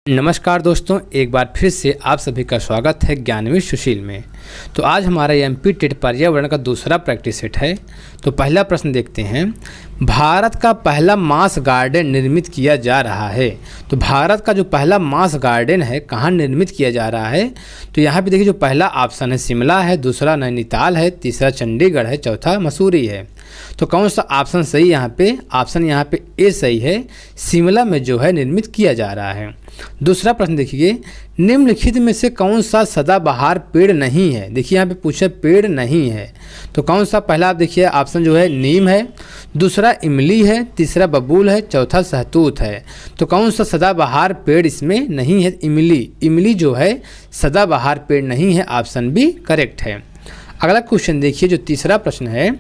नमस्कार दोस्तों, एक बार फिर से आप सभी का स्वागत है ज्ञानवीर सुशील में। तो आज हमारा एमपी टेट पर्यावरण का दूसरा प्रैक्टिस सेट है। तो पहला प्रश्न देखते हैं, भारत का पहला मास गार्डन निर्मित किया जा रहा है। तो भारत का जो पहला मास गार्डन है कहाँ निर्मित किया जा रहा है? तो यहाँ पे देखिए, जो पहला ऑप्शन है शिमला है, दूसरा नैनीताल है, तीसरा चंडीगढ़ है, चौथा मसूरी है। तो कौन सा ऑप्शन सही? यहाँ पे ऑप्शन यहाँ पे ए सही है, शिमला में जो है निर्मित किया जा रहा है। दूसरा प्रश्न देखिए, निम्नलिखित में से कौन सा सदाबहार पेड़ नहीं है? देखिए यहाँ पे पूछा पेड़ नहीं है, तो कौन सा? पहला आप देखिए ऑप्शन जो है नीम है, दूसरा इमली है, तीसरा बबूल है, चौथा सहतूत है। तो कौन सा सदाबहार पेड़ इसमें नहीं है? इमली। इमली जो है सदाबहार पेड़ नहीं है, ऑप्शन बी करेक्ट है। अगला क्वेश्चन देखिए, जो तीसरा प्रश्न है,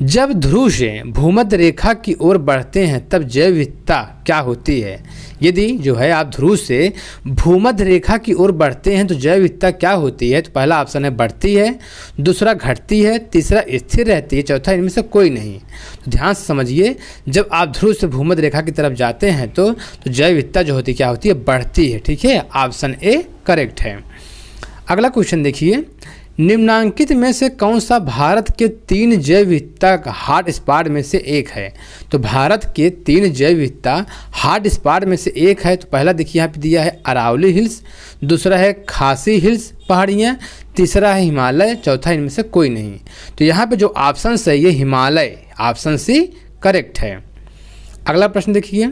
जब ध्रुव से भूमध्य रेखा की ओर बढ़ते हैं तब जैव विविधता क्या होती है? यदि जो है आप ध्रुव से भूमध्य रेखा की ओर बढ़ते हैं तो जैव विविधता क्या होती है? तो पहला ऑप्शन है बढ़ती है, दूसरा घटती है, तीसरा स्थिर रहती है, चौथा इनमें से कोई नहीं। तो ध्यान से समझिए, जब आप ध्रुव से भूमध्य रेखा की तरफ जाते हैं तो जैव विविधता जो होती है क्या होती है? बढ़ती है। ठीक है, ऑप्शन ए करेक्ट है। अगला क्वेश्चन देखिए, निम्नांकित में से कौन सा भारत के 3 जैव विविधता हॉट स्पॉट में से एक है? तो भारत के 3 जैव विविधता हॉट स्पॉट में से एक है। तो पहला देखिए यहाँ पे दिया है अरावली हिल्स, दूसरा है खासी हिल्स पहाड़ियाँ, तीसरा है हिमालय, चौथा इनमें से कोई नहीं। तो यहाँ पे जो ऑप्शन सही है हिमालय, ऑप्शन सी करेक्ट है। अगला प्रश्न देखिए,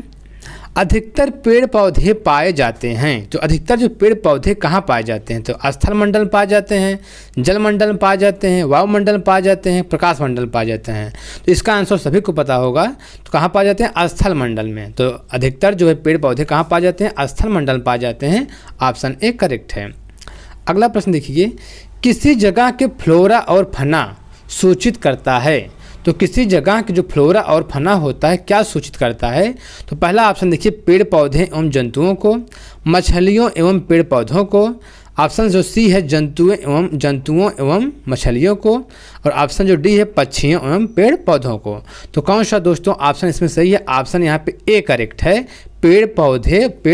अधिकतर पेड़ पौधे पाए जाते हैं। तो अधिकतर जो पेड़ पौधे कहाँ पाए जाते हैं? तो स्थल मंडल में पाए जाते हैं, जल मंडल में पाए जाते हैं, वायुमंडल में पाए जाते हैं, प्रकाश मंडल में पाए जाते हैं। तो इसका आंसर सभी को पता होगा। तो कहाँ पाए जाते हैं? स्थल मंडल में। तो अधिकतर जो है पेड़ पौधे कहाँ पाए जाते हैं? स्थल मंडल में पाए जाते हैं, ऑप्शन ए करेक्ट है। अगला प्रश्न देखिए, किसी जगह के फ्लोरा और फना सूचित करता है। तो किसी जगह की जो फ्लोरा और फना होता है क्या सूचित करता है? तो पहला ऑप्शन देखिए, पेड़ पौधे एवं जंतुओं को, मछलियों एवं पेड़ पौधों को, ऑप्शन जो सी है जंतुओं एवं मछलियों को, और ऑप्शन जो डी है पक्षियों एवं पेड़ पौधों को। तो कौन सा दोस्तों ऑप्शन इसमें सही है? ऑप्शन यहाँ पे ए करेक्ट है, पेड़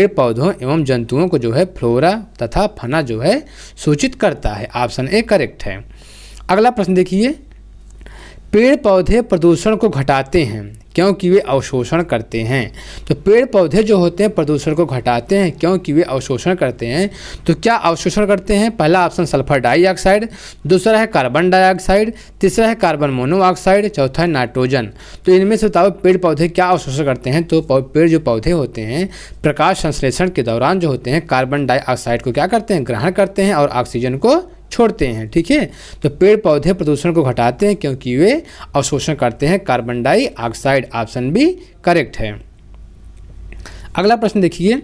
पौधों एवं जंतुओं को जो है फ्लोरा तथा फना जो है सूचित करता है, ऑप्शन ए करेक्ट है। अगला प्रश्न देखिए, पेड़ पौधे प्रदूषण को घटाते हैं क्योंकि वे अवशोषण करते हैं। तो पेड़ पौधे जो होते हैं प्रदूषण को घटाते हैं क्योंकि वे अवशोषण करते हैं। तो क्या अवशोषण करते हैं? पहला ऑप्शन सल्फर डाइऑक्साइड, दूसरा है कार्बन डाइऑक्साइड, तीसरा है कार्बन मोनोऑक्साइड, चौथा है नाइट्रोजन। तो इनमें से बताओ पेड़ पौधे क्या अवशोषण करते हैं? तो पेड़ जो पौधे होते हैं प्रकाश संश्लेषण के दौरान जो होते हैं कार्बन डाइऑक्साइड को क्या करते हैं? ग्रहण करते हैं और ऑक्सीजन को छोड़ते हैं। ठीक है, तो पेड़ पौधे प्रदूषण को घटाते हैं क्योंकि वे अवशोषण करते हैं carbon dioxide, option B correct है। अगला प्रश्न देखिए,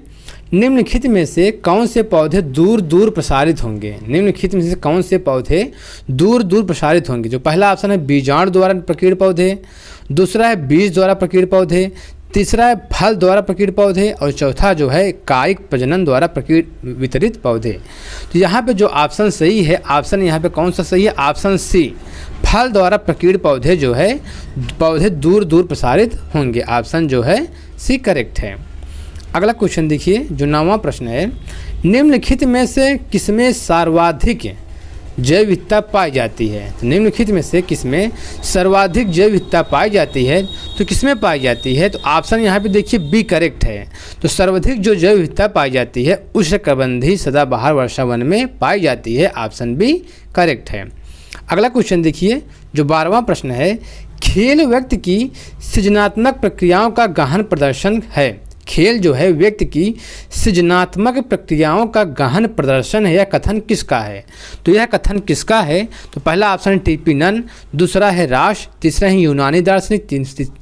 निम्नलिखित में से कौन से पौधे दूर दूर प्रसारित होंगे? निम्नलिखित में से कौन से पौधे दूर दूर प्रसारित होंगे? जो पहला ऑप्शन है बीजाणु द्वारा प्रकीर्ण पौधे, दूसरा है बीज द्वारा प्रकीर्ण पौधे, तीसरा है फल द्वारा प्रकीर्ण पौधे, और चौथा जो है कायिक प्रजनन द्वारा प्रकीर्ण वितरित पौधे। तो यहाँ पे जो ऑप्शन सही है, ऑप्शन यहाँ पे कौन सा सही है? ऑप्शन सी, फल द्वारा प्रकीर्ण पौधे जो है पौधे दूर दूर प्रसारित होंगे, ऑप्शन जो है सी करेक्ट है। अगला क्वेश्चन देखिए, जो 9वां प्रश्न है, निम्नलिखित में से किसमें सर्वाधिक जैव विविधता पाई जाती है? तो निम्नलिखित में से किसमें सर्वाधिक जैव विविधता पाई जाती है? तो किसमें पाई जाती है? तो ऑप्शन यहाँ पे देखिए बी करेक्ट है। तो सर्वाधिक जो जैव विविधता पाई जाती है उष्णकटिबंधीय सदाबहार वर्षा वन में पाई जाती है, ऑप्शन बी करेक्ट है। अगला क्वेश्चन देखिए, जो 12वां प्रश्न है, खेल व्यक्ति की सृजनात्मक प्रक्रियाओं का गहन प्रदर्शन है। खेल जो है व्यक्ति की सृजनात्मक प्रक्रियाओं का गहन प्रदर्शन है, यह कथन किसका है? तो यह कथन किसका है? तो पहला ऑप्शन टीपी नन, दूसरा है राश, तीसरा है यूनानी दार्शनिक,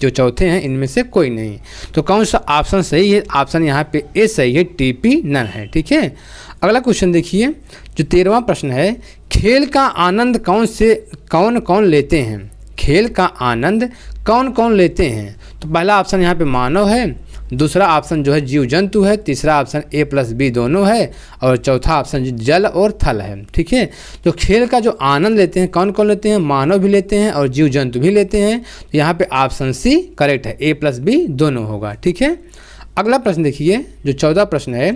जो चौथे हैं इनमें से कोई नहीं। तो कौन सा ऑप्शन सही है? ऑप्शन यहाँ पे ए सही है, टीपी नन है। ठीक है, अगला क्वेश्चन देखिए, जो 13वां प्रश्न है, खेल का आनंद कौन कौन लेते हैं? खेल का आनंद कौन कौन लेते हैं? तो पहला ऑप्शन यहाँ पे मानव है, दूसरा ऑप्शन जो है जीव जंतु है, तीसरा ऑप्शन ए प्लस बी दोनों है, और चौथा ऑप्शन जल और थल है। ठीक है, तो खेल का जो आनंद लेते हैं कौन कौन लेते हैं? मानव भी लेते हैं और जीव जंतु भी लेते हैं। तो यहाँ पे ऑप्शन सी करेक्ट है, ए प्लस बी दोनों होगा। ठीक है, अगला प्रश्न देखिए, जो 14 प्रश्न है,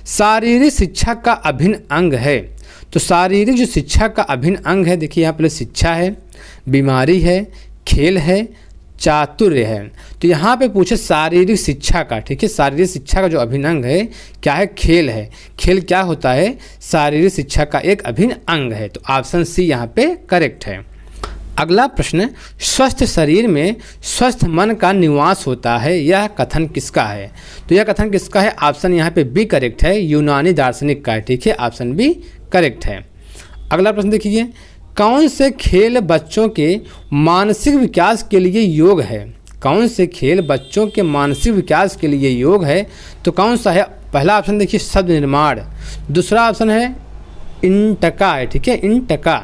शारीरिक शिक्षा का अभिन्न अंग है। तो शारीरिक जो शिक्षा का अभिन्न अंग है, देखिए यहाँ पे शिक्षा है, बीमारी है, खेल है, चातुर्य है। तो यहाँ पे पूछे शारीरिक शिक्षा का, ठीक है, शारीरिक शिक्षा का जो अभिन्न अंग है क्या है, खेल है। खेल क्या होता है, शारीरिक शिक्षा का एक अभिन्न अंग है। तो ऑप्शन सी यहाँ पे करेक्ट है। अगला प्रश्न, स्वस्थ शरीर में स्वस्थ मन का निवास होता है, यह कथन किसका है। तो यह कथन किसका है, ऑप्शन यहाँ पे बी करेक्ट है, यूनानी दार्शनिक का है, ठीक है, ऑप्शन बी करेक्ट है। अगला प्रश्न देखिए, कौन से खेल बच्चों के मानसिक विकास के लिए योग है। कौन से खेल बच्चों के मानसिक विकास के लिए योग है। तो कौन सा है, पहला ऑप्शन देखिए शब्द निर्माण, दूसरा ऑप्शन है इंटका है, ठीक है, इंटका,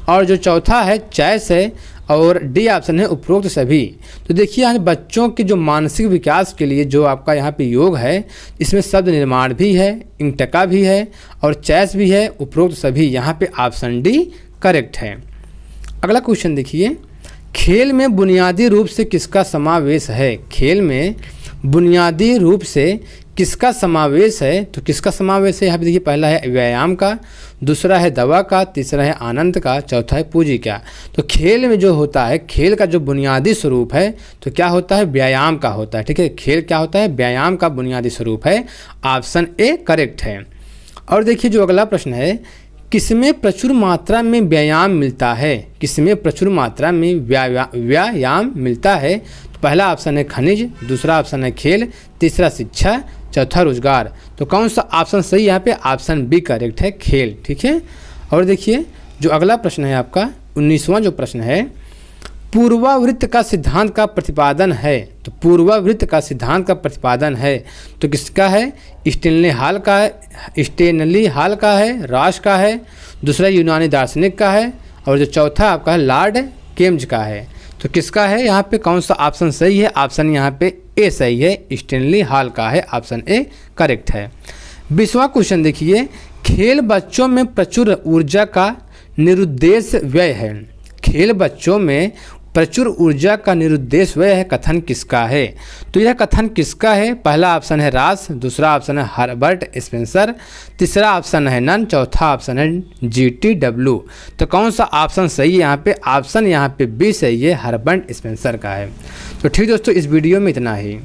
और जो चौथा है चैस है, और डी ऑप्शन है उपरोक्त सभी। तो देखिए यहाँ बच्चों के जो मानसिक विकास के लिए जो आपका यहाँ पे योग है, इसमें शब्द निर्माण भी है, इंटका भी है, और चैस भी है, उपरोक्त सभी, यहाँ पे ऑप्शन डी करेक्ट है। अगला क्वेश्चन देखिए, खेल में बुनियादी रूप से किसका समावेश है। खेल में बुनियादी रूप से किसका समावेश है। तो किसका समावेश है, यहाँ पे देखिए पहला है व्यायाम का, दूसरा है दवा का, तीसरा है आनंद का, चौथा है पूंजी का। तो खेल में जो होता है, खेल का जो बुनियादी स्वरूप है, तो क्या होता है, व्यायाम का होता है, ठीक है, खेल क्या होता है, व्यायाम का बुनियादी स्वरूप है, ऑप्शन ए करेक्ट है। और देखिए जो अगला प्रश्न है, किसमें प्रचुर मात्रा में व्यायाम मिलता है। किसमें प्रचुर मात्रा में व्यायाम मिलता है। तो पहला ऑप्शन है खनिज, दूसरा ऑप्शन है खेल, तीसरा शिक्षा, चौथा रोजगार। तो कौन सा ऑप्शन सही, यहाँ पे ऑप्शन बी करेक्ट है, खेल, ठीक है। और देखिए जो अगला प्रश्न है आपका 19वां जो प्रश्न है, पूर्वावृत्त का सिद्धांत का प्रतिपादन है। तो पूर्वावृत्त का सिद्धांत का प्रतिपादन है तो किसका है, स्टेनली हॉल का है, स्टेनली हॉल का है, राश का है, दूसरा यूनानी दार्शनिक का है, और जो चौथा आपका है लॉर्ड केम्ज का है। तो किसका है, यहाँ पे कौन सा ऑप्शन सही है, ऑप्शन यहाँ पे ए सही है, स्टेनली हॉल का है, ऑप्शन ए करेक्ट है। 20वां क्वेश्चन देखिए, खेल बच्चों में प्रचुर ऊर्जा का निरुद्देश व्यय है। खेल बच्चों में प्रचुर ऊर्जा का निरुद्देश व्यय है, कथन किसका है। तो यह कथन किसका है, पहला ऑप्शन है रास, दूसरा ऑप्शन है हर्बर्ट स्पेंसर, तीसरा ऑप्शन है नन, चौथा ऑप्शन है GTW। तो कौन सा ऑप्शन सही है, यहाँ पे ऑप्शन यहाँ पे बी सही है, हर्बर्ट स्पेंसर का है। तो ठीक दोस्तों, इस वीडियो में इतना ही।